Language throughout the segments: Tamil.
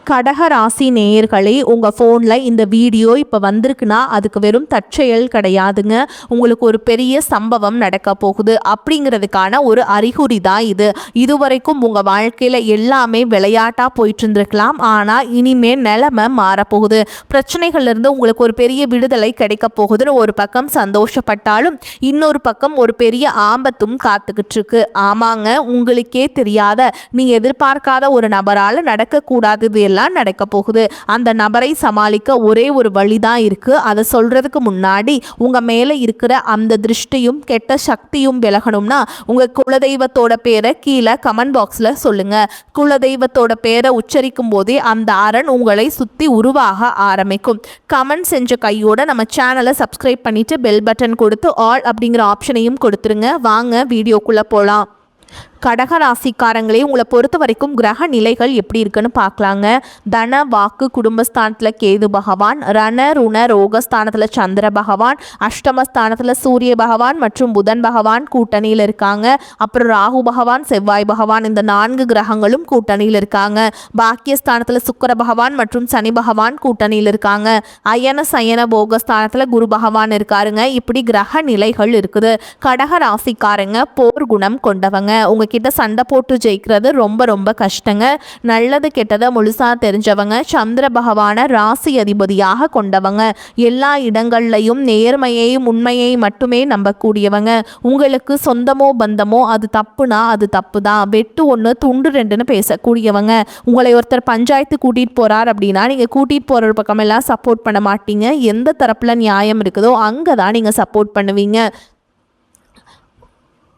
கடக ராசி நேயர்களே, உங்கள் ஃபோனில் இந்த வீடியோ இப்போ வந்திருக்குன்னா அதுக்கு வெறும் தற்செயல் கிடையாதுங்க. உங்களுக்கு ஒரு பெரிய சம்பவம் நடக்க போகுது அப்படிங்கிறதுக்கான ஒரு அறிகுறி தான் இது. இதுவரைக்கும் உங்கள் வாழ்க்கையில் எல்லாமே விளையாட்டாக போயிட்டு இருந்திருக்கலாம். ஆனால் இனிமேல் நிலைமை மாறப்போகுது. பிரச்சனைகள்லேருந்து உங்களுக்கு ஒரு பெரிய விடுதலை கிடைக்க போகுதுன்னு ஒரு பக்கம் சந்தோஷப்பட்டாலும் இன்னொரு பக்கம் ஒரு பெரிய ஆபத்தும் காத்துக்கிட்டு இருக்கு. ஆமாங்க, உங்களுக்கே தெரியாத நீ எதிர்பார்க்காத ஒரு நபரால் நடக்கக்கூடாது எல்லாம் நடக்க போகுது. அந்த நபரை சமாளிக்க ஒரே ஒரு வழிதான் இருக்கு. அதை சொல்றதுக்கு முன்னாடி உங்க மேல இருக்கிற அந்த திருஷ்டியும் கெட்ட சக்தியும் விலகணும்னா உங்க குலதெய்வத்தோட பேரை கீழே கமெண்ட் பாக்ஸ்ல சொல்லுங்க. குலதெய்வத்தோட பேரை உச்சரிக்கும் போதே அந்த அரண் உங்களை சுத்தி உருவாக ஆரம்பிக்கும். கமெண்ட் செஞ்ச கையோட நம்ம சேனலை சப்ஸ்கிரைப் பண்ணிட்டு பெல் பட்டன் கொடுத்து ஆல் அப்படிங்கிற ஆப்ஷனையும் கொடுத்துருங்க. வாங்க வீடியோக்குள்ள போலாம். கடக ராசிக்காரங்களே, உங்களை பொறுத்த வரைக்கும் கிரக நிலைகள் எப்படி இருக்குன்னு பார்க்கலாங்க. தன வாக்கு குடும்பஸ்தானத்தில் கேது பகவான், ரண ருண ரோகஸ்தானத்தில் சந்திர பகவான், அஷ்டமஸ்தானத்தில் சூரிய பகவான் மற்றும் புதன் பகவான் கூட்டணியில் இருக்காங்க. அப்புறம் ராகு பகவான், செவ்வாய் பகவான், இந்த 4 கிரகங்களும் கூட்டணியில் இருக்காங்க. பாக்கியஸ்தானத்தில் சுக்கிர பகவான் மற்றும் சனி பகவான் கூட்டணியில் இருக்காங்க. அயன சயன போகஸ்தானத்தில் குரு பகவான் இருக்காருங்க. இப்படி கிரக நிலைகள் இருக்குது. கடக ராசிக்காரங்க போர் குணம் கொண்டவங்க. உங்ககிட்ட சண்டை போட்டு ஜெயிக்கிறது ரொம்ப ரொம்ப கஷ்டங்க. நல்லது கெட்டதை முழுசா தெரிஞ்சவங்க. சந்திர பகவான ராசி அதிபதியாக கொண்டவங்க. எல்லா இடங்கள்லையும் நேர்மையையும் உண்மையை மட்டுமே நம்பக்கூடியவங்க. உங்களுக்கு சொந்தமோ பந்தமோ அது தப்புனா அது தப்பு தான். வெட்டு 1 துண்டு 2ன்னு பேசக்கூடியவங்க. உங்களை ஒருத்தர் பஞ்சாயத்து கூட்டிகிட்டு போகிறார் அப்படின்னா நீங்கள் கூட்டிகிட்டு போகிற பக்கமெல்லாம் சப்போர்ட் பண்ண மாட்டீங்க. எந்த தரப்பில் நியாயம் இருக்குதோ அங்கே தான் நீங்கள் சப்போர்ட் பண்ணுவீங்க.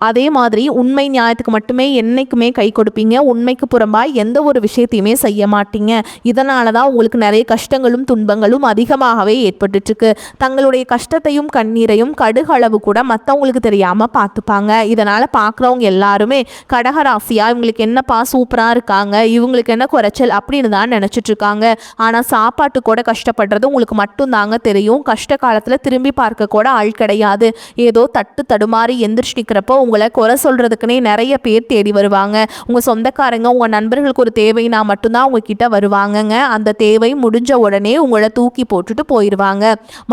அதே மாதிரி உண்மை நியாயத்துக்கு மட்டுமே என்றைக்குமே கை கொடுப்பீங்க. உண்மைக்கு புறம்பாக எந்த ஒரு விஷயத்தையுமே செய்ய மாட்டீங்க. இதனால தான் உங்களுக்கு நிறைய கஷ்டங்களும் துன்பங்களும் அதிகமாகவே ஏற்பட்டுருக்கு. தங்களுடைய கஷ்டத்தையும் கண்ணீரையும் கடுகளவு கூட மற்றவங்களுக்கு தெரியாமல் பார்த்துப்பாங்க. இதனால் பார்க்குறவங்க எல்லாருமே கடகராசியாக இவங்களுக்கு என்னப்பா சூப்பராக இருக்காங்க, இவங்களுக்கு என்ன குறைச்சல் அப்படின்னு தான் நினச்சிட்ருக்காங்க. ஆனால் சாப்பாட்டு கூட கஷ்டப்படுறது உங்களுக்கு மட்டும்தாங்க தெரியும். கஷ்ட காலத்தில் திரும்பி பார்க்க கூட ஆள் கிடையாது. ஏதோ தட்டு தடுமாறி எந்திரிச்சு நிற்கிறப்போ உங்களை குறை சொல்கிறதுக்குனே நிறைய பேர் தேடி வருவாங்க. உங்கள் சொந்தக்காரங்க உங்கள் நண்பர்களுக்கு ஒரு தேவைனா மட்டும்தான் உங்ககிட்ட வருவாங்கங்க. அந்த தேவை முடிஞ்ச உடனே உங்களை தூக்கி போட்டுட்டு போயிடுவாங்க.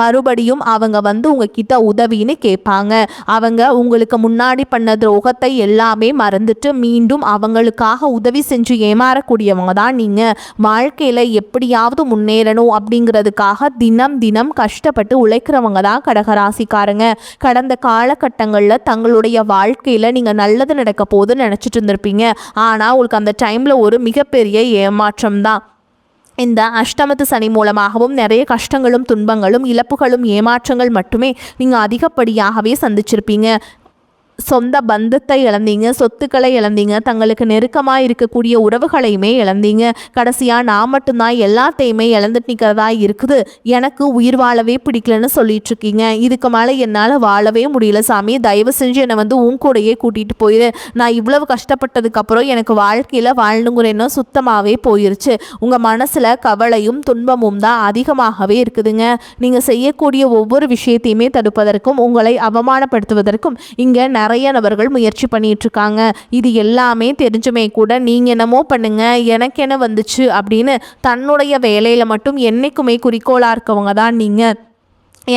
மறுபடியும் அவங்க வந்து உங்ககிட்ட உதவின்னு கேட்பாங்க. அவங்க உங்களுக்கு முன்னாடி பண்ண துரோகத்தை எல்லாமே மறந்துட்டு மீண்டும் அவங்களுக்காக உதவி செஞ்சு ஏமாறக்கூடியவங்க தான் நீங்கள். வாழ்க்கையில் எப்படியாவது முன்னேறணும் அப்படிங்கிறதுக்காக தினம் தினம் கஷ்டப்பட்டு உழைக்கிறவங்க தான் கடகராசிக்காரங்க. கடந்த காலகட்டங்களில் தங்களுடைய வாழ்க்கையில் நீங்கள் நல்லது நடக்க போதுன்னு நினச்சிட்டு இருந்திருப்பீங்க. ஆனால் உங்களுக்கு அந்த டைமில் ஒரு மிகப்பெரிய ஏமாற்றம் தான். இந்த அஷ்டமத்து சனி மூலமாகவும் நிறைய கஷ்டங்களும் துன்பங்களும் இழப்புகளும் ஏமாற்றங்கள் மட்டுமே நீங்கள் அதிகப்படியாகவே சந்திச்சிருப்பீங்க. சொந்த பந்தத்தை இழந்தீங்க, சொத்துக்களை இழந்தீங்க, தங்களுக்கு நெருக்கமாக இருக்கக்கூடிய உறவுகளையுமே இழந்தீங்க. கடைசியாக நான் மட்டும்தான் எல்லாத்தையுமே இழந்துட்டு நிற்கிறதா இருக்குது, எனக்கு உயிர் வாழவே பிடிக்கலன்னு சொல்லிட்டு இருக்கீங்க. இதுக்கு மேலே என்னால் வாழவே முடியல சாமி, தயவு செஞ்சு என்னை வந்து உன் கூடையே கூட்டிகிட்டு போயிரு. நான் இவ்வளவு கஷ்டப்பட்டதுக்கப்புறம் எனக்கு வாழ்க்கையில் வாழணுங்கிற எண்ணம் சுத்தமாகவே போயிருச்சு. உங்கள் மனசில் கவலையும் துன்பமும் தான் அதிகமாகவே இருக்குதுங்க. நீங்கள் செய்யக்கூடிய ஒவ்வொரு விஷயத்தையுமே தடுப்பதற்கும் உங்களை அவமானப்படுத்துவதற்கும் இங்கே நிறைய நபர்கள் முயற்சி பண்ணிட்டு இருக்காங்க. இது எல்லாமே தெரிஞ்சுமே கூட நீங்க என்னமோ பண்ணுங்க, எனக்கு என்ன வந்துச்சு அப்படின்னு தன்னுடைய வேலையில மட்டும் என்னைக்குமே குறிக்கோளா இருக்கவங்க தான் நீங்க.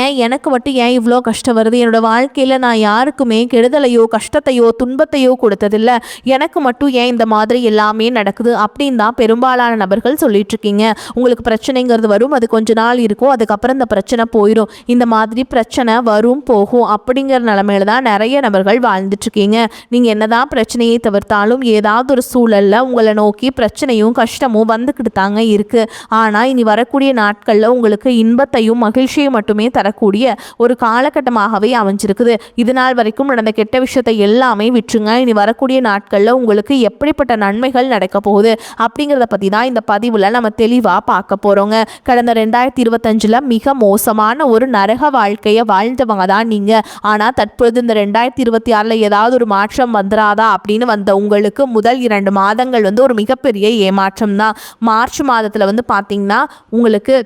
ஏன் எனக்கு மட்டும் ஏன் இவ்வளோ கஷ்டம் வருது, என்னோடய வாழ்க்கையில் நான் யாருக்குமே கெடுதலையோ கஷ்டத்தையோ துன்பத்தையோ கொடுத்ததில்லை, எனக்கு மட்டும் ஏன் இந்த மாதிரி எல்லாமே நடக்குது அப்படின்னு தான் பெரும்பாலான நபர்கள் சொல்லிகிட்ருக்கீங்க. உங்களுக்கு பிரச்சனைங்கிறது வரும், அது கொஞ்ச நாள் இருக்கும், அதுக்கப்புறம் இந்த பிரச்சனை போயிடும். இந்த மாதிரி பிரச்சனை வரும் போகும் அப்படிங்கிற நிலமையில தான் நிறைய நபர்கள் வாழ்ந்துட்டுருக்கீங்க. நீங்கள் என்ன தான் பிரச்சனையை தவிர்த்தாலும் ஏதாவது ஒரு சூழலில் உங்களை நோக்கி பிரச்சனையும் கஷ்டமும் வந்துக்கிட்டு தாங்க இருக்குது. ஆனால் இனி வரக்கூடிய நாட்களில் உங்களுக்கு இன்பத்தையும் மகிழ்ச்சியும் மட்டுமே தரக்கூடிய ஒரு காலகட்டமாகவே அமைஞ்சிருக்குது. இது நாள் வரைக்கும் நடந்த கெட்ட விஷயத்தை எல்லாமே விட்டுருங்க. இனி வரக்கூடிய நாட்களில் உங்களுக்கு எப்படிப்பட்ட நன்மைகள் நடக்க போகுது அப்படிங்கிறத பற்றி தான் இந்த பதிவில் நம்ம தெளிவாக பார்க்க போகிறோங்க. கடந்த 2025 மிக மோசமான ஒரு நரக வாழ்க்கையை வாழ்ந்தவங்க தான் நீங்கள். ஆனால் தற்பொழுது இந்த 2026 ஏதாவது ஒரு மாற்றம் வந்துடாதா அப்படின்னு வந்த உங்களுக்கு முதல் 2 மாதங்கள் வந்து ஒரு மிகப்பெரிய ஏமாற்றம் தான். மார்ச் மாதத்தில் வந்து பார்த்திங்கன்னா உங்களுக்கு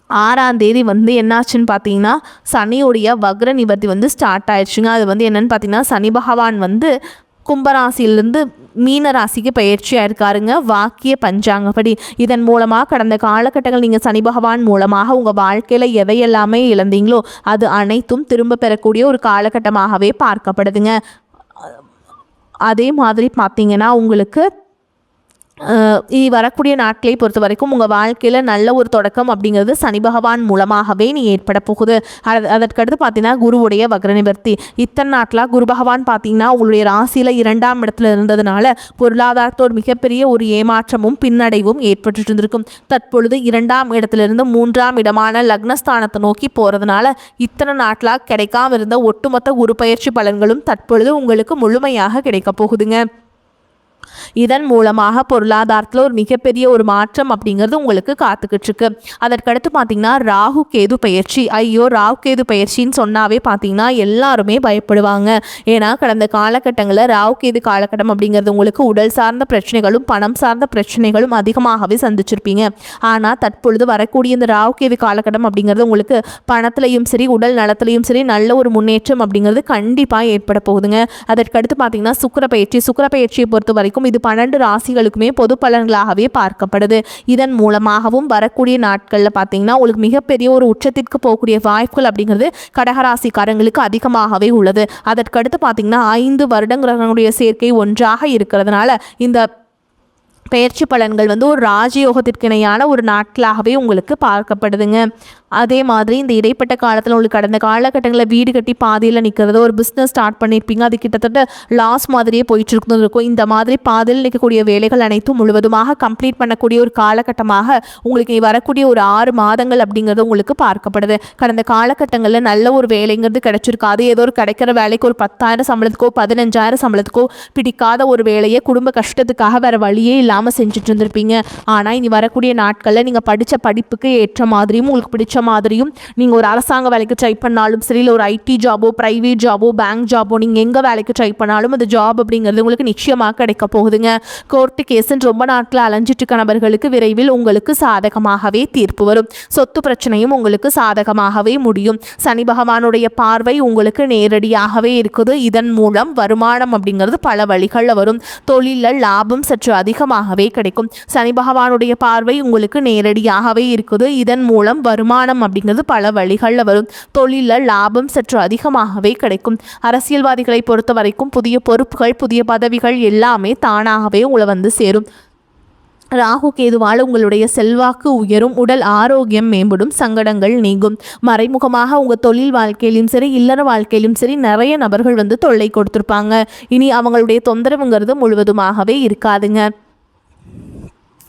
6ஆம் தேதி வந்து என்னாச்சுன்னு பார்த்தீங்கன்னா சனியுடைய வக்ர நிவர்த்தி வந்து ஸ்டார்ட் ஆயிடுச்சுங்க. அது வந்து என்னென்னு பார்த்தீங்கன்னா சனி பகவான் வந்து கும்பராசியிலேருந்து மீன ராசிக்கு பயிற்சியாக இருக்காருங்க வாக்கிய பஞ்சாங்கப்படி. இதன் மூலமாக கடந்த காலகட்டங்கள் நீங்கள் சனி பகவான் மூலமாக உங்கள் வாழ்க்கையில் எதையெல்லாமே இழந்தீங்களோ அது அனைத்தும் திரும்ப பெறக்கூடிய ஒரு காலகட்டமாகவே பார்க்கப்படுதுங்க. அதே மாதிரி பார்த்தீங்கன்னா உங்களுக்கு வரக்கூடிய நாட்களை பொறுத்த வரைக்கும் உங்கள் வாழ்க்கையில் நல்ல ஒரு தொடக்கம் அப்படிங்கிறது சனி பகவான் மூலமாகவே நீ ஏற்பட போகுது. அதற்கடுத்து பார்த்தீங்கன்னா குருவுடைய வக்ர நிவர்த்தி. இத்தனை நாட்களாக குரு பகவான் பார்த்தீங்கன்னா உங்களுடைய ராசியில் 2ஆம் இடத்துல இருந்ததுனால பொருளாதாரத்தோடு மிகப்பெரிய ஒரு ஏமாற்றமும் பின்னடைவும் ஏற்பட்டு இருந்திருக்கும். தற்பொழுது 2ஆம் இடத்திலிருந்து 3ஆம் இடமான லக்னஸ்தானத்தை நோக்கி போகிறதுனால இத்தனை நாட்களாக கிடைக்காம இருந்த ஒட்டுமொத்த குரு பயிற்சி பலன்களும் தற்பொழுது உங்களுக்கு முழுமையாக கிடைக்க போகுதுங்க. இதன் மூலமாக பொருளாதாரத்தில் ஒரு மிகப்பெரிய ஒரு மாற்றம் அப்படிங்கிறது உங்களுக்கு காத்துக்கிட்டு இருக்கு. அதற்கடுத்து பார்த்தீங்கன்னா ராகு கேது பயிற்சி. ஐயோ, ராகு கேது பயிற்சின்னு சொன்னாவே பார்த்தீங்கன்னா எல்லாருமே பயப்படுவாங்க. ஏன்னா கடந்த காலகட்டங்களில் ராகு கேது காலகட்டம் அப்படிங்கிறது உங்களுக்கு உடல் சார்ந்த பிரச்சனைகளும் பணம் சார்ந்த பிரச்சனைகளும் அதிகமாகவே சந்திச்சிருப்பீங்க. ஆனால் தற்பொழுது வரக்கூடிய இந்த ராகு கேது காலகட்டம் அப்படிங்கிறது உங்களுக்கு பணத்திலையும் சரி உடல் நலத்திலையும் சரி நல்ல ஒரு முன்னேற்றம் அப்படிங்கிறது கண்டிப்பாக ஏற்பட போகுதுங்க. அதற்கடுத்து பார்த்தீங்கன்னா சுக்கிர பயிற்சியை பொறுத்த வரைக்கும் இது 12 ராசிகளுக்குமே பொது பலன்களாகவே பார்க்கப்படுது. இதன் மூலமாகவும் வரக்கூடிய நாட்களில் பார்த்தீங்கன்னா உங்களுக்கு மிகப்பெரிய ஒரு உச்சத்திற்கு போகக்கூடிய வாய்ப்புகள் அப்படிங்கிறது கடகராசிக்காரங்களுக்கு அதிகமாகவே உள்ளது. அதற்கடுத்து பார்த்தீங்கன்னா 5 வருடங்களுடைய சேர்க்கை ஒன்றாக இருக்கிறதுனால இந்த பயிற்சி பலன்கள் ஒரு ராஜயோகத்திற்கு இணையான ஒரு நாட்களாகவே உங்களுக்கு பார்க்கப்படுதுங்க. அதே மாதிரி இந்த இடைப்பட்ட காலத்தில் உங்களுக்கு கடந்த காலகட்டங்களில் வீடு கட்டி பாதியில் நிற்கிறதோ ஒரு பிஸ்னஸ் ஸ்டார்ட் பண்ணியிருப்பீங்க, அது கிட்டத்தட்ட லாஸ் மாதிரியே போயிட்டு இருக்கும். இந்த மாதிரி பாதியில் நிற்கக்கூடிய வேலைகள் அனைத்தும் முழுவதுமாக கம்ப்ளீட் பண்ணக்கூடிய ஒரு காலகட்டமாக உங்களுக்கு வரக்கூடிய ஒரு 6 மாதங்கள் அப்படிங்கிறது உங்களுக்கு பார்க்கப்படுது. கடந்த காலகட்டங்களில் நல்ல ஒரு வேலைங்கிறது கிடைச்சிருக்காது. ஏதோ ஒரு கிடைக்கிற வேலைக்கு ஒரு 10,000 சம்பளத்துக்கோ 15,000 சம்பளத்துக்கோ பிடிக்காத ஒரு வேலையை குடும்ப கஷ்டத்துக்காக வேறு வழியே இல்லாமல் செஞ்சுட்டு இருந்திருப்பீங்க. ஆனால் இனி வரக்கூடிய நாட்களில் நீங்கள் படித்த படிப்புக்கு ஏற்ற மாதிரியும் உங்களுக்கு பிடிச்ச மாதிரியும் நீங்கள் ஒரு அரசாங்க வேலைக்கு ட்ரை பண்ணாலும் சரி, இல்லை ஒரு ஐடி ஜாபோ பிரைவேட் ஜாபோ பேங்க் ஜாபோ நீங்கள் எங்கே வேலைக்கு ட்ரை பண்ணாலும் அந்த ஜாப் அப்படிங்கிறது உங்களுக்கு நிச்சயமாக கிடைக்க போகுதுங்க. கோர்ட்டு கேஸுன்னு ரொம்ப நாட்கள் அலைஞ்சிட்டு இருக்க நபர்களுக்கு விரைவில் உங்களுக்கு சாதகமாகவே தீர்ப்பு வரும். சொத்து பிரச்சனையும் உங்களுக்கு சாதகமாகவே முடியும். சனி பகவானுடைய பார்வை உங்களுக்கு நேரடியாகவே இருக்குது. இதன் மூலம் வருமானம் அப்படிங்கிறது பல வழிகளில் வரும். தொழிலில் லாபம் சற்று அதிகமாகவே கிடைக்கும். சனி பகவானுடைய பார்வை உங்களுக்கு நேரடியாகவே இருக்குது. இதன் மூலம் வருமானம் அப்படிங்கிறது பல வழிகளில் வரும். தொழிலில் லாபம் சற்று அதிகமாகவே கிடைக்கும். அரசியல்வாதிகளை பொறுத்த வரைக்கும் புதிய பொறுப்புகள் புதிய பதவிகள் எல்லாமே தானாகவே உங்களை சேரும். ராகு கேதுவால் உங்களுடைய செல்வாக்கு உயரும், உடல் ஆரோக்கியம் மேம்படும், சங்கடங்கள் நீங்கும். மறைமுகமாக உங்கள் தொழில் வாழ்க்கையிலும் சரி இல்லற வாழ்க்கையிலும் சரி நிறைய நபர்கள் தொல்லை கொடுத்துருப்பாங்க. இனி அவங்களுடைய தொந்தரவுங்கிறது முழுவதுமாகவே இருக்காதுங்க.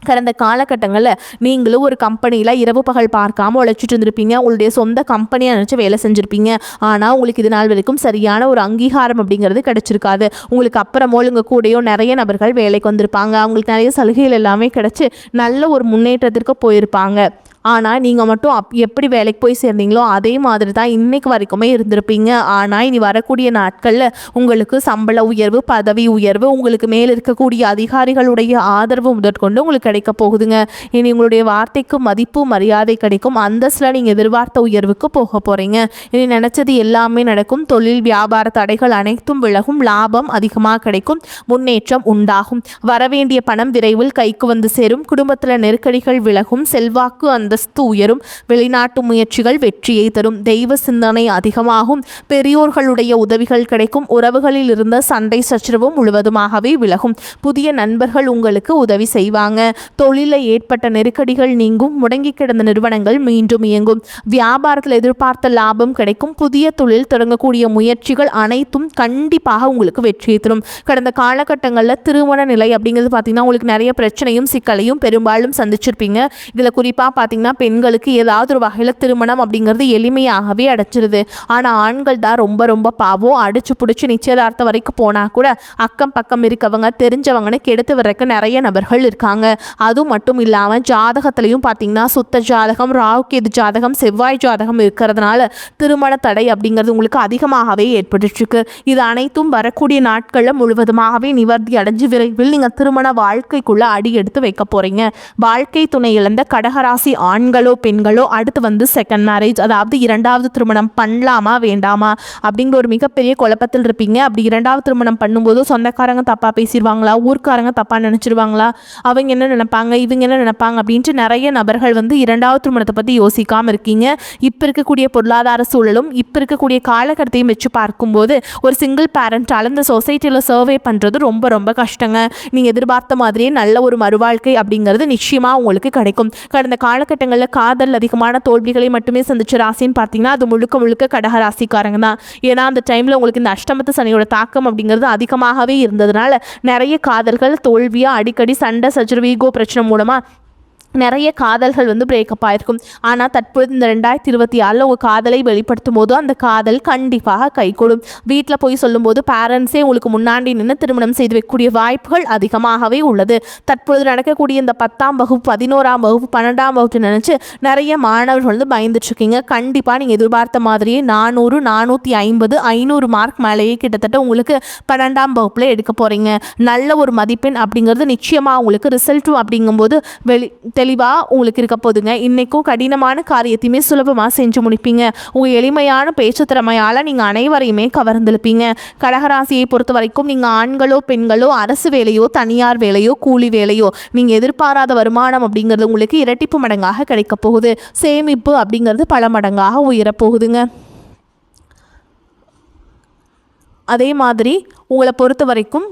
கடந்த காலகட்டங்களில் நீங்களும் ஒரு கம்பெனியில் இரவு பகல் பார்க்காம உழைச்சிட்டு இருந்திருப்பீங்க. உங்களுடைய சொந்த கம்பெனியை நினச்சி வேலை செஞ்சுருப்பீங்க. ஆனால் உங்களுக்கு இது நாள் வரைக்கும் சரியான ஒரு அங்கீகாரம் அப்படிங்கிறது கிடைச்சிருக்காது. உங்களுக்கு அப்புறமோ உங்கள் கூடயோ நிறைய நபர்கள் வேலைக்கு வந்திருப்பாங்க. அவங்களுக்கு நிறைய சலுகைகள் எல்லாமே கிடைச்சி நல்ல ஒரு முன்னேற்றத்திற்கு போயிருப்பாங்க. ஆனால் நீங்கள் மட்டும் எப்படி வேலைக்கு போய் சேர்ந்தீங்களோ அதே மாதிரி தான் இன்றைக்கு வரைக்குமே இருந்திருப்பீங்க. ஆனால் இனி வரக்கூடிய நாட்களில் உங்களுக்கு சம்பள உயர்வு பதவி உயர்வு உங்களுக்கு மேல் இருக்கக்கூடிய அதிகாரிகளுடைய ஆதரவு முதற்கொண்டு உங்களுக்கு கிடைக்க போகுதுங்க. இனி உங்களுடைய வார்த்தைக்கு மதிப்பு மரியாதை கிடைக்கும். அந்தஸ்தில் நீங்கள் எதிர்பார்த்த உயர்வுக்கு போக போகிறீங்க. இனி நினச்சது எல்லாமே நடக்கும். தொழில் வியாபார தடைகள் அனைத்தும் விலகும். லாபம் அதிகமாக கிடைக்கும். முன்னேற்றம் உண்டாகும். வரவேண்டிய பணம் விரைவில் கைக்கு சேரும். குடும்பத்தில் நெருக்கடிகள் விலகும். செல்வாக்கு அந்தஸ்து உயரும். வெளிநாட்டு முயற்சிகள் வெற்றியை தரும். தெய்வ சிந்தனை அதிகமாகும். பெரியோர்களுடைய உதவிகள் கிடைக்கும். உறவுகளில் இருந்த சண்டை சச்சரவும் முழுவதுமாகவே விலகும். புதிய நண்பர்கள் உங்களுக்கு உதவி செய்வாங்க. தொழிலில் ஏற்பட்ட நெருக்கடிகள் நீங்கும். முடங்கி கிடந்த நிறுவனங்கள் மீண்டும் இயங்கும். வியாபாரத்தில் எதிர்பார்த்த லாபம் கிடைக்கும். புதிய தொழில் தொடங்கக்கூடிய முயற்சிகள் அனைத்தும் கண்டிப்பாக உங்களுக்கு வெற்றியை தரும். கடந்த காலகட்டங்களில் திருமண நிலை அப்படிங்கிறது பார்த்தீங்கன்னா உங்களுக்கு நிறைய பிரச்சனையும் சிக்கலையும் பெரும்பாலும் சந்திச்சிருப்பீங்க. இதில் குறிப்பாக பார்த்தீங்கன்னா பெண்களுக்கு ஏதாவது ஒரு வகையில் திருமணம் அப்படிங்கிறது எளிமையாகவே அடைச்சிருது. ஆனால் ஆண்கள் தான் ரொம்ப ரொம்ப பாவம். அடிச்சு பிடிச்சி நிச்சயதார்த்தம் வரைக்கும் போனால் கூட அக்கம் பக்கம் இருக்கவங்க தெரிஞ்சவங்கன்னு கெடுத்து வர்றதுக்கு நிறைய நபர்கள் இருக்காங்க. அதுவும் மட்டும் இல்லாமல் ஜாதகத்திலையும் பார்த்தீங்கன்னா சுத்த ஜாதகம் ராகு கேது ஜாதகம் செவ்வாய் ஜாதகம் இருக்கிறதுனால திருமண தடை அப்படிங்கிறது உங்களுக்கு அதிகமாகவே ஏற்பட்டுருக்கு. இது அனைத்தும் வரக்கூடிய நாட்களில் முழுவதுமாகவே நிவர்த்தி அடைஞ்சு விரைவில் நீங்கள் திருமண வாழ்க்கைக்குள்ள அடி எடுத்து வைக்க போறீங்க. வாழ்க்கை துணை இழந்த கடகராசி ஆண்களோ பெண்களோ அடுத்து வந்து செகண்ட் மேரேஜ், அதாவது இரண்டாவது திருமணம் பண்ணலாமா வேண்டாமா அப்படிங்கிற ஒரு மிகப்பெரிய குழப்பத்தில் இருப்பீங்க. அப்படி இரண்டாவது திருமணம் பண்ணும்போது சொந்தக்காரங்க தப்பாக பேசிடுவாங்களா, ஊர்க்காரங்க தப்பாக நினச்சிருவாங்களா, அவங்க என்ன நினைப்பாங்க, இவங்க என்ன நினைப்பாங்க அப்படின்ட்டு நிறைய நபர்கள் வந்து இரண்டாவது திருமணத்தை பற்றி யோசிக்காமல் இருக்கீங்க. இப்போ இருக்கக்கூடிய பொருளாதார சூழலும் இப்போ இருக்கக்கூடிய காலகட்டத்தையும் வச்சு பார்க்கும்போது ஒரு சிங்கிள் பேரண்டால் இந்த சொசைட்டியில் சர்வே பண்ணுறது ரொம்ப ரொம்ப கஷ்டங்க. நீங்கள் எதிர்பார்த்த மாதிரியே நல்ல ஒரு மறுவாழ்க்கை அப்படிங்கிறது நிச்சயமாக உங்களுக்கு கிடைக்கும். கடந்த காலகட்டங்களில் காதல் அதிகமான தோல்விகளை மட்டுமே சந்திச்ச ராசின்னு பார்த்தீங்கன்னா அது முழுக்க முழுக்க கடக ராசிக்காரங்க தான். ஏன்னா அந்த டைமில் உங்களுக்கு இந்த அஷ்டமத்து சனியோட தாக்கம் அப்படிங்கிறது அதிகமாகவே இருந்ததுனால நிறைய காதல்கள் தோல்வியாக அடிக்கடி சண்டை சச்சரவு ஈகோ பிரச்சனை மூலமாக நிறைய காதல்கள் வந்து பிரேக்கப் ஆகிருக்கும். ஆனால் தற்பொழுது இந்த 2026 உங்கள் காதலை வெளிப்படுத்தும் போது அந்த காதல் கண்டிப்பாக கைகூடும். வீட்டில் போய் சொல்லும்போது பேரண்ட்ஸே உங்களுக்கு முன்னாடி நின்று திருமணம் செய்து வைக்கக்கூடிய வாய்ப்புகள் அதிகமாகவே உள்ளது. தற்பொழுது நடக்கக்கூடிய இந்த 10ஆம் வகுப்பு 11ஆம் வகுப்பு 12ஆம் வகுப்பு நினச்சி நிறைய மாணவர்கள் வந்து பயந்துட்டுருக்கீங்க. கண்டிப்பாக நீங்கள் எதிர்பார்த்த மாதிரியே 400 450 500 மார்க் மேலேயே கிட்டத்தட்ட உங்களுக்கு 12ஆம் வகுப்பில் எடுக்க போகிறீங்க. நல்ல ஒரு மதிப்பெண் அப்படிங்கிறது நிச்சயமாக உங்களுக்கு ரிசல்ட்டும் அப்படிங்கும்போது தெளிவாக உங்களுக்கு இருக்க போதுங்க. இன்றைக்கும் கடினமான காரியத்தையுமே சுலபமாக செஞ்சு முடிப்பீங்க. உங்கள் எளிமையான பேச்சு திறமையால் நீங்கள் அனைவரையுமே கவர்ந்திருப்பீங்க. கடகராசியை பொறுத்த வரைக்கும் நீங்கள் ஆண்களோ பெண்களோ அரசு வேலையோ தனியார் வேலையோ கூலி வேலையோ நீங்கள் எதிர்பாராத வருமானம் அப்படிங்கிறது உங்களுக்கு இரட்டிப்பு மடங்காக கிடைக்க போகுது. சேமிப்பு அப்படிங்கிறது பல மடங்காக உயரப்போகுதுங்க. அதே மாதிரி உங்களை பொறுத்த வரைக்கும்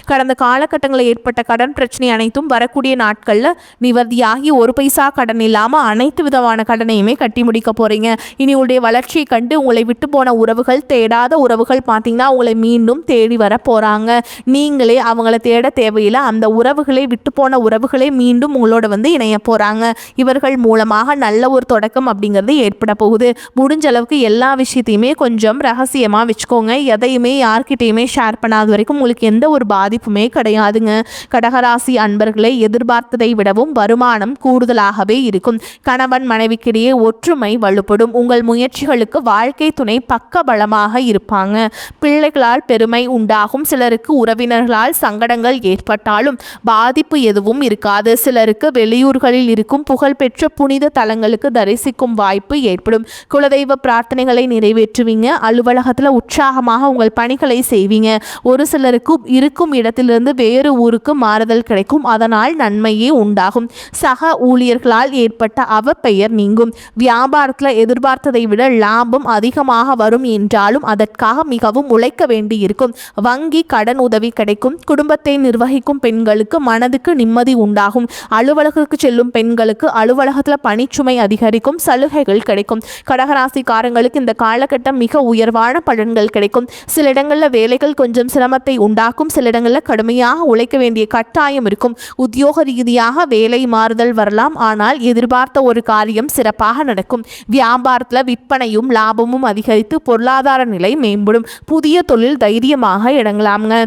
கடந்த காலகட்டங்களில் ஏற்பட்ட கடன் பிரச்சனை அனைத்தும் வரக்கூடிய நாட்களில் நிவர்த்தியாகி ஒரு பைசா கடன் இல்லாமல் அனைத்து விதமான கடனையுமே கட்டி முடிக்க போகிறீங்க. இனி உங்களுடைய வளர்ச்சியை கண்டு உங்களை விட்டு போன உறவுகள், தேடாத உறவுகள் பார்த்தீங்கன்னா உங்களை மீண்டும் தேடி வர போகிறாங்க. நீங்களே அவங்கள தேட தேவையில்லை, அந்த உறவுகளை விட்டு போன உறவுகளே மீண்டும் உங்களோட வந்து இணைய போகிறாங்க. இவர்கள் மூலமாக நல்ல ஒரு தொடக்கம் அப்படிங்கிறது ஏற்பட போகுது. முடிஞ்ச அளவுக்கு எல்லா விஷயத்தையுமே கொஞ்சம் ரகசியமாக வச்சுக்கோங்க. எதையுமே யார்கிட்டையுமே ஷேர் பண்ணாத வரைக்கும் உங்களுக்கு எந்த ஒரு பாதிப்புமே கிடையாதுங்க. கடகராசி அன்பர்களை எதிர்பார்த்ததை விடவும் வருமானம் கூடுதலாகவே இருக்கும். கணவன் மனைவிக்கிடையே ஒற்றுமை வலுப்படும். உங்கள் முயற்சிகளுக்கு வாழ்க்கை துணை பக்க பலமாக இருப்பாங்க. பிள்ளைகளால் பெருமை உண்டாகும். சிலருக்கு உறவினர்களால் சங்கடங்கள் ஏற்பட்டாலும் பாதிப்பு எதுவும் இருக்காது. சிலருக்கு வெளியூர்களில் இருக்கும் புகழ்பெற்ற புனித தலங்களுக்கு தரிசிக்கும் வாய்ப்பு ஏற்படும். குலதெய்வ பிரார்த்தனைகளை நிறைவேற்றுவீங்க. அலுவலகத்தில் உற்சாகமாக உங்கள் பணிகளை செய்வீங்க. ஒரு சிலருக்கு இருக்கும் இடத்திலிருந்து வேறு ஊருக்கு மாறுதல் கிடைக்கும். அதனால் நன்மையே உண்டாகும். சக ஊழியர்களால் ஏற்பட்ட அவப்பெயர் நீங்கும். வியாபாரத்தில் எதிர்பார்த்ததை விட லாபம் அதிகமாக வரும் என்றாலும் அதற்காக மிகவும் உழைக்க வேண்டி இருக்கும். வங்கி கடன் உதவி கிடைக்கும். குடும்பத்தை நிர்வகிக்கும் பெண்களுக்கு மனதுக்கு நிம்மதி உண்டாகும். அலுவலகத்துக்கு செல்லும் பெண்களுக்கு அலுவலகத்தில் பணிச்சுமை அதிகரிக்கும். சலுகைகள் கிடைக்கும். கடகராசிக்காரங்களுக்கு இந்த காலகட்டம் மிக உயர்வான பலன்கள் கிடைக்கும். சில இடங்களில் வேலைகள் கொஞ்சம் சிரமத்தை உண்டாக்கும். சில இடங்களில் கடுமையாக உழைக்க வேண்டிய கட்டாயம் இருக்கும். உத்தியோக ரீதியாக வேலை மாறுதல் வரலாம். ஆனால் எதிர்பார்த்த ஒரு காரியம் சிறப்பாக நடக்கும். வியாபாரத்தில் விற்பனையும் லாபமும் அதிகரித்து பொருளாதார நிலை மேம்படும். புதிய தொழில் தைரியமாக இடங்கலாம்ங்க.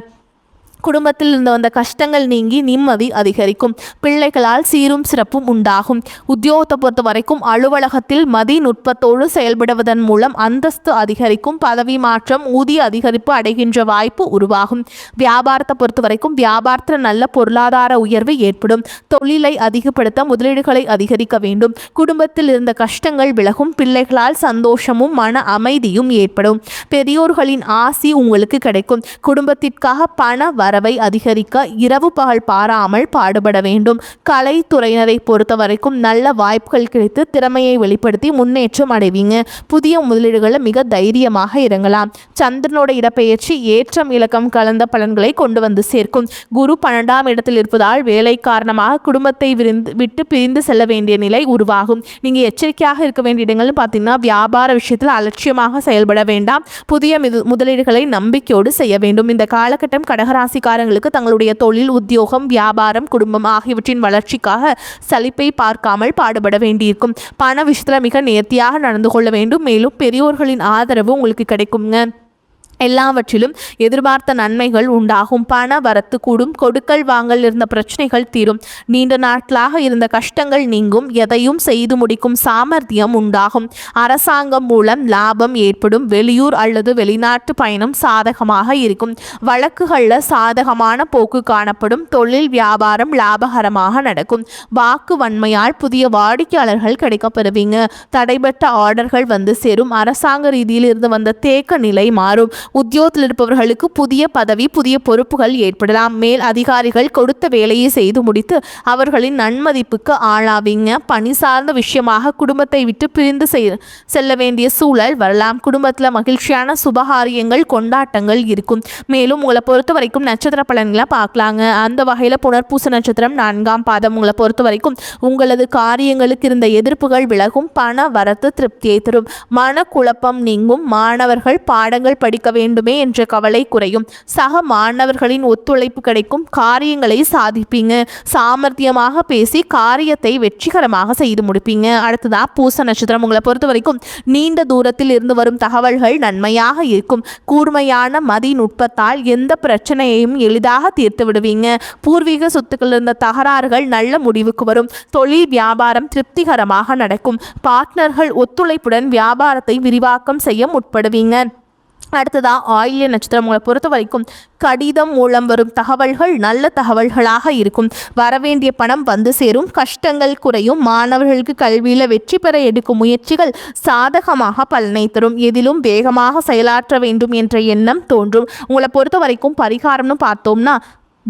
குடும்பத்தில் இருந்து வந்த கஷ்டங்கள் நீங்கி நிம்மதி அதிகரிக்கும். பிள்ளைகளால் சீரும் சிறப்பும் உண்டாகும். உத்தியோகத்தை பொறுத்த வரைக்கும் அலுவலகத்தில் மதிநுட்பத்தோடு செயல்படுவதன் மூலம் அந்தஸ்து அதிகரிக்கும். பதவி மாற்றம், ஊதிய அதிகரிப்பு அடைகின்ற வாய்ப்பு உருவாகும். வியாபாரத்தை பொறுத்த வரைக்கும் வியாபாரத்தில் நல்ல பொருளாதார உயர்வு ஏற்படும். தொழிலை அதிகப்படுத்த முதலீடுகளை அதிகரிக்க வேண்டும். குடும்பத்தில் இருந்த கஷ்டங்கள் விலகும். பிள்ளைகளால் சந்தோஷமும் மன அமைதியும் ஏற்படும். பெரியோர்களின் ஆசி உங்களுக்கு கிடைக்கும். குடும்பத்திற்காக பண வரவை அதிகரிக்க இரவு பகல் பாராமல் பாடுபட வேண்டும். கலைத்துறையினரை பொறுத்த வரைக்கும் நல்ல வாய்ப்புகள் கிடைத்து திறமையை வெளிப்படுத்தி முன்னேற்றம் அடைவீங்க. புதிய முதலீடுகளை மிக தைரியமாக இறங்கலாம். சந்திரனோட இடப்பெயர்ச்சி ஏற்றம் இலக்கம் கலந்த பலன்களை கொண்டு வந்து சேர்க்கும். குரு 12ஆம் இடத்தில் இருப்பதால் வேலை காரணமாக குடும்பத்தை விட்டு பிரிந்து செல்ல வேண்டிய நிலை உருவாகும். நீங்கள் எச்சரிக்கையாக இருக்க வேண்டிய இடங்கள் பார்த்தீங்கன்னா வியாபார விஷயத்தில் அலட்சியமாக செயல்பட வேண்டாம். புதிய முதலீடுகளை நம்பிக்கையோடு செய்ய வேண்டும். இந்த காலகட்டம் கடகராசிக்காரங்களுக்கு தங்களுடைய தொழில், உத்தியோகம், வியாபாரம், குடும்பம் ஆகியவற்றின் வளர்ச்சிக்காக சலிப்பை பார்க்காமல் பாடுபட வேண்டியிருக்கும். பண விஷயத்தில் மிக நேர்த்தியாக நடந்து கொள்ள வேண்டும். மேலும் பெரியோர்களின் ஆதரவு உங்களுக்கு கிடைக்குங்க. எல்லாவற்றிலும் எதிர்பார்த்த நன்மைகள் உண்டாகும். பண வரத்து கூடும். கொடுக்கல் வாங்கல் இருந்த பிரச்சனைகள் தீரும். நீண்ட நாட்களாக இருந்த கஷ்டங்கள் நீங்கும். எதையும் செய்து முடிக்கும் சாமர்த்தியம் உண்டாகும். அரசாங்கம் மூலம் லாபம் ஏற்படும். வெளியூர் அல்லது வெளிநாட்டு பயணம் சாதகமாக இருக்கும். வழக்குகளில் சாதகமான போக்கு காணப்படும். தொழில் வியாபாரம் லாபகரமாக நடக்கும். வாக்கு வன்மையால் புதிய வாடிக்கையாளர்கள் கிடைக்கப்பெறுவீங்க. தடைபட்ட ஆர்டர்கள் வந்து சேரும். அரசாங்க ரீதியில் இருந்து வந்த தேக்க நிலை மாறும். உத்தியோகத்தில் இருப்பவர்களுக்கு புதிய பதவி, புதிய பொறுப்புகள் ஏற்படலாம். மேல் அதிகாரிகள் கொடுத்த வேலையை செய்து முடித்து அவர்களின் நன்மதிப்புக்கு ஆளாவீங்க. பணி சார்ந்த விஷயமாக குடும்பத்தை விட்டு பிரிந்து செல்ல வேண்டிய சூழல் வரலாம். குடும்பத்தில் மகிழ்ச்சியான சுபகாரியங்கள், கொண்டாட்டங்கள் இருக்கும். மேலும் உங்களை பொறுத்த வரைக்கும் நட்சத்திர பலன்களை பார்க்கலாங்க. அந்த வகையில் புனர்பூச நட்சத்திரம் 4ஆம் பாதம் உங்களை பொறுத்த வரைக்கும் உங்களது காரியங்களுக்கு இருந்த எதிர்ப்புகள் விலகும். பண வரத்து திருப்தியை தரும். மனக்குழப்பம் நீங்கும். மாணவர்கள் பாடங்கள் படிக்க வேண்டுமே என்ற கவலை குறையும். சக மாணவர்களின் ஒத்துழைப்பு கிடைக்கும். காரியங்களை சாதிப்பீங்க. சாமர்த்தியமாக பேசி காரியத்தை வெற்றிகரமாக செய்து முடிப்பீங்க. அடுத்ததா பூச நட்சத்திரம் உங்களை பொறுத்த வரைக்கும் நீண்ட தூரத்தில் இருந்து வரும் தகவல்கள் நன்மையாக இருக்கும். கூர்மையான மதி நுட்பத்தால் எந்த பிரச்சனையையும் எளிதாக தீர்த்து விடுவீங்க. பூர்வீக சொத்துக்கள் இருந்த தகராறுகள் நல்ல முடிவுக்கு வரும். தொழில் வியாபாரம் திருப்திகரமாக நடக்கும். பார்ட்னர்கள் ஒத்துழைப்புடன் வியாபாரத்தை விரிவாக்கம் செய்ய முற்படுவீங்க. அடுத்ததா ஆயில்ய நட்சத்திரம் உங்களை பொறுத்த வரைக்கும் கடிதம் மூலம் வரும் தகவல்கள் நல்ல தகவல்களாக இருக்கும். வரவேண்டிய பணம் வந்து சேரும். கஷ்டங்கள் குறையும். மாணவர்களுக்கு கல்வியில் வெற்றி பெற எடுக்கும் முயற்சிகள் சாதகமாக பலனை தரும். எதிலும் வேகமாக செயலாற்ற வேண்டும் என்ற எண்ணம் தோன்றும். உங்களை பொறுத்த வரைக்கும் பரிகாரம்னு பார்த்தோம்னா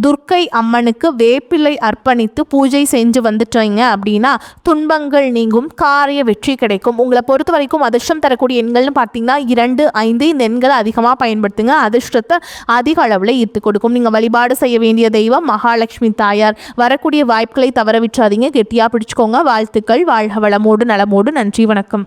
துர்க்கை அம்மனுக்கு வேப்பிலை அர்ப்பணித்து பூஜை செஞ்சு வந்துட்டீங்க அப்படின்னா துன்பங்கள் நீங்கும். காரிய வெற்றி கிடைக்கும். உங்களை பொறுத்த வரைக்கும் அதிர்ஷ்டம் தரக்கூடிய எண்கள்னு பார்த்தீங்கன்னா 2, 5 இந்த எண்களை அதிகமாக பயன்படுத்துங்க. அதிர்ஷ்டத்தை அதிக அளவில் ஈர்த்து கொடுக்கும். நீங்கள் வழிபாடு செய்ய வேண்டிய தெய்வம் மகாலட்சுமி தாயார். வரக்கூடிய வாய்ப்புகளை தவற விட்டுறாதீங்க. கெட்டியாக பிடிச்சிக்கோங்க. வாழ்த்துக்கள். வாழ்க வளமோடு நலமோடு. நன்றி, வணக்கம்.